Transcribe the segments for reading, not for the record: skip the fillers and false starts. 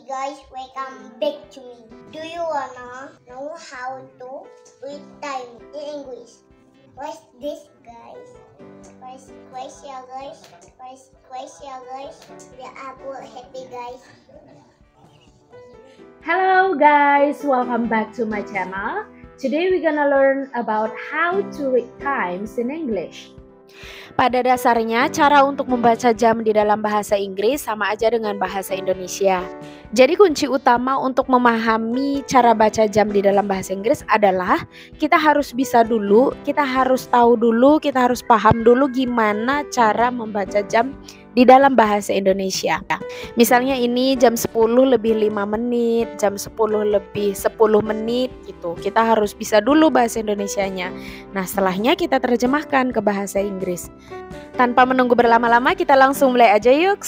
guys, welcome back to me. Do you wanna know how to read time in English? What's this, guys? First question, guys. Yeah, aku happy, guys. Hello guys, welcome back to my channel. Today we're gonna learn about how to read times in English. Pada dasarnya, cara untuk membaca jam di dalam bahasa Inggris sama aja dengan bahasa Indonesia. Jadi kunci utama untuk memahami cara baca jam di dalam bahasa Inggris adalah kita harus bisa dulu, kita harus tahu dulu, kita harus paham dulu gimana cara membaca jam di dalam bahasa Indonesia. Misalnya ini jam 10 lebih 5 menit, jam 10 lebih 10 menit gitu. Kita harus bisa dulu bahasa Indonesianya. Nah, setelahnya kita terjemahkan ke bahasa Inggris. Tanpa menunggu berlama-lama, kita langsung mulai aja yuk.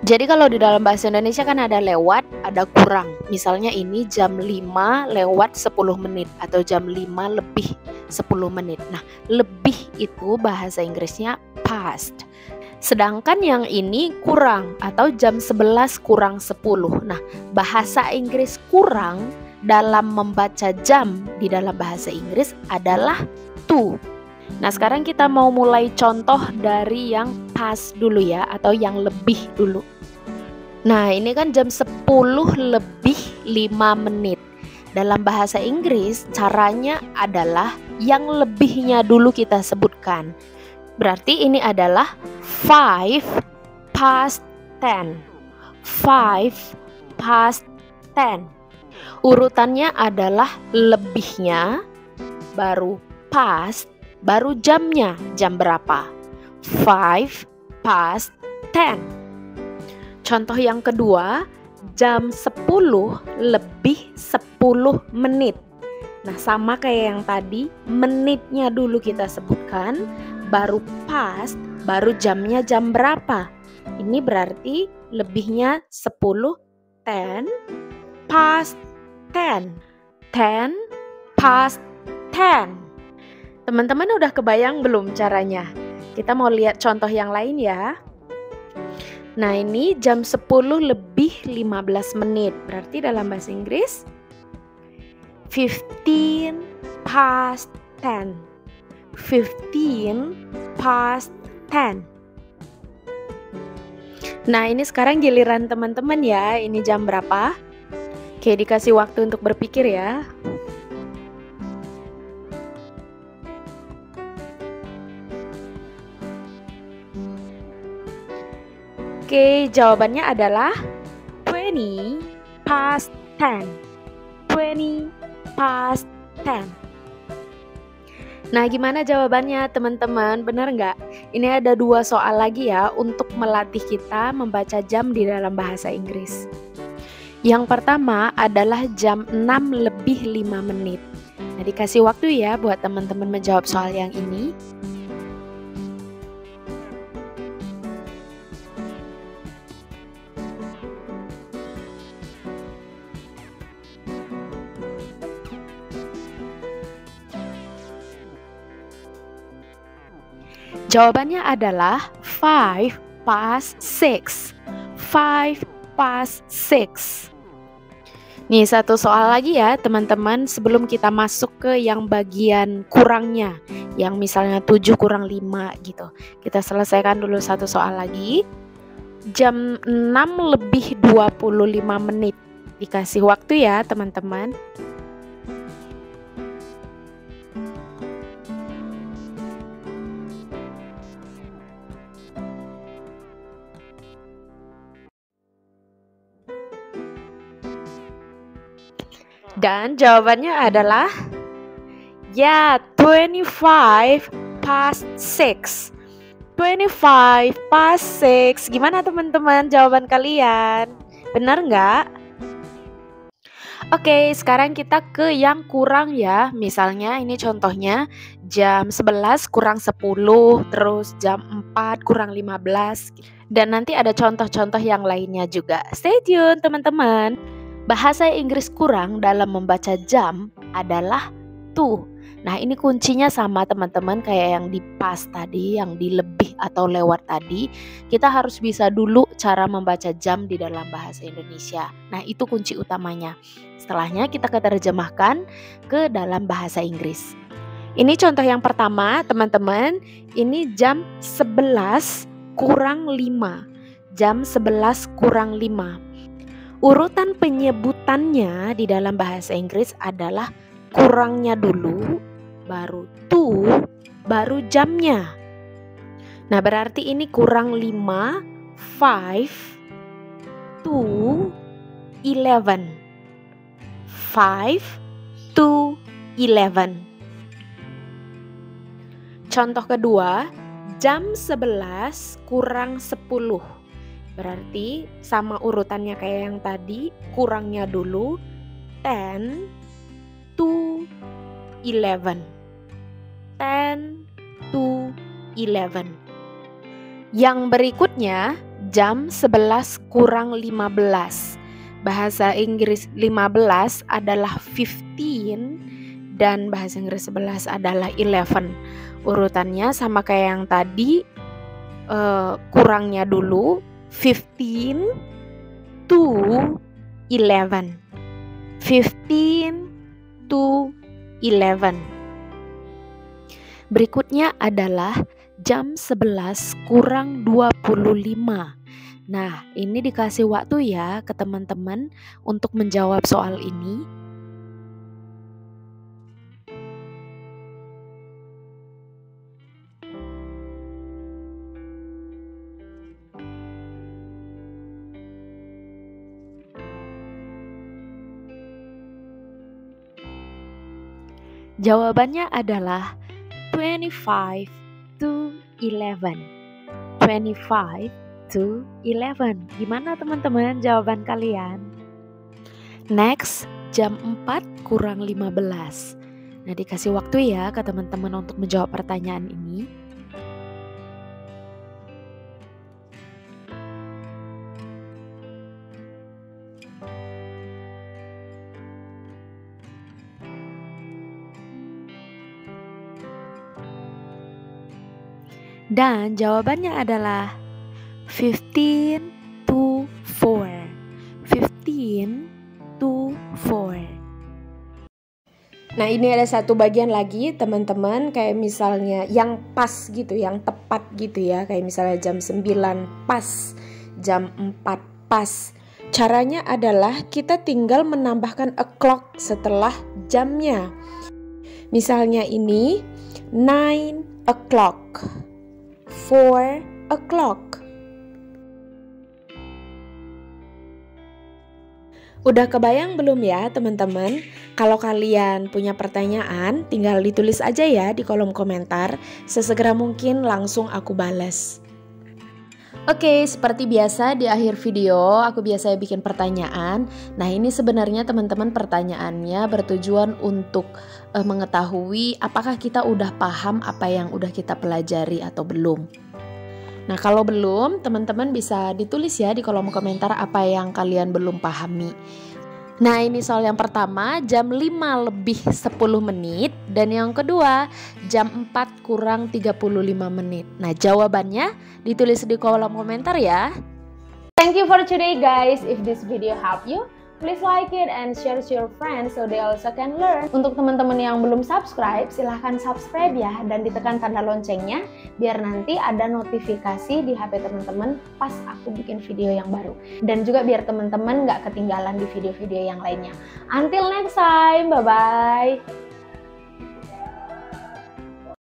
Jadi kalau di dalam bahasa Indonesia kan ada lewat, ada kurang. Misalnya ini jam 5 lewat 10 menit atau jam 5 lebih 10 menit. Nah, lebih itu bahasa Inggrisnya past. Sedangkan yang ini kurang atau jam 11 kurang 10. Nah, bahasa Inggris kurang dalam membaca jam di dalam bahasa Inggris adalah to. Nah, sekarang kita mau mulai contoh dari yang past dulu ya, atau yang lebih dulu. Nah, ini kan jam 10 lebih 5 menit. Dalam bahasa Inggris, caranya adalah yang lebihnya dulu kita sebutkan. Berarti ini adalah 5 past 10. 5 past 10. Urutannya adalah lebihnya, baru past, baru jamnya, jam berapa. 5 past 10. Contoh yang kedua, jam 10 lebih 10 menit. Nah, sama kayak yang tadi, menitnya dulu kita sebutkan, baru past, baru jamnya jam berapa. Ini berarti lebihnya 10, 10 past 10. 10 past 10. Teman-teman udah kebayang belum caranya? Kita mau lihat contoh yang lain ya. Nah, ini jam 10 lebih 15 menit. Berarti dalam bahasa Inggris 15 past 10. 15 past 10. Nah, ini sekarang giliran teman-teman ya. Ini jam berapa? Oke, dikasih waktu untuk berpikir ya. Oke, jawabannya adalah 20 past 10. 20 past 10. Nah, gimana jawabannya teman-teman? Benar nggak? Ini ada 2 soal lagi ya untuk melatih kita membaca jam di dalam bahasa Inggris. Yang pertama adalah jam 6 lebih 5 menit. Nah, dikasih waktu ya buat teman-teman menjawab soal yang ini. Jawabannya adalah 5 past 6. 5 past 6. Nih, satu soal lagi ya teman-teman, sebelum kita masuk ke yang bagian kurangnya, yang misalnya 7 kurang 5 gitu. Kita selesaikan dulu satu soal lagi. Jam 6 lebih 25 menit. Dikasih waktu ya teman-teman. Dan jawabannya adalah ya, 25 past 6. 25 past 6. Gimana teman-teman jawaban kalian? Benar nggak? Oke, sekarang kita ke yang kurang ya. Misalnya ini contohnya jam 11 kurang 10, terus jam 4 kurang 15. Dan nanti ada contoh-contoh yang lainnya juga. Stay tune teman-teman. Bahasa Inggris kurang dalam membaca jam adalah to. Nah, ini kuncinya sama teman-teman kayak yang di pas tadi, yang di lebih atau lewat tadi. Kita harus bisa dulu cara membaca jam di dalam bahasa Indonesia. Nah, itu kunci utamanya. Setelahnya kita terjemahkan ke dalam bahasa Inggris. Ini contoh yang pertama, teman-teman. Ini jam 11 kurang 5. Jam 11 kurang 5. Urutan penyebutannya di dalam bahasa Inggris adalah kurangnya dulu, baru to, baru jamnya. Nah, berarti ini kurang 5, 5 to 11. 5 to 11. Contoh kedua, jam 11 kurang 10. Berarti sama urutannya kayak yang tadi, kurangnya dulu 10 to 11. 10 to 11. Yang berikutnya jam 11 kurang 15. Bahasa Inggris 15 adalah 15 dan bahasa Inggris 11 adalah 11. Urutannya sama kayak yang tadi, kurangnya dulu 15 to 11. 15 to 11. Berikutnya adalah jam 11 kurang 25. Nah, ini dikasih waktu ya ke teman-teman untuk menjawab soal ini. Jawabannya adalah 25 to 11. 25 to 11. Gimana teman-teman jawaban kalian? Next, jam 4 kurang 15. Nah, dikasih waktu ya ke teman-teman untuk menjawab pertanyaan ini. Dan jawabannya adalah 15 to 4. 15 to 4. Nah, ini ada satu bagian lagi teman-teman, kayak misalnya yang pas gitu, yang tepat gitu ya. Kayak misalnya jam 9 pas, jam 4 pas. Caranya adalah kita tinggal menambahkan o'clock setelah jamnya. Misalnya ini 9 o'clock. 4 o'clock. Udah kebayang belum ya teman-teman? Kalau kalian punya pertanyaan, tinggal ditulis aja ya di kolom komentar. Sesegera mungkin langsung aku balas. Oke, seperti biasa di akhir video aku biasanya bikin pertanyaan. Nah, ini sebenarnya teman-teman pertanyaannya bertujuan untuk mengetahui apakah kita udah paham apa yang udah kita pelajari atau belum. Nah, kalau belum, teman-teman bisa ditulis ya di kolom komentar apa yang kalian belum pahami. Nah, ini soal yang pertama, jam 5 lebih 10 menit. Dan yang kedua, jam 4 kurang 35 menit. Nah, jawabannya ditulis di kolom komentar ya. Thank you for today guys. If this video help you, please like it and share to your friends so they also can learn. Untuk teman-teman yang belum subscribe, silahkan subscribe ya. Dan ditekan tanda loncengnya biar nanti ada notifikasi di HP teman-teman pas aku bikin video yang baru. Dan juga biar teman-teman gak ketinggalan di video-video yang lainnya. Until next time, bye-bye.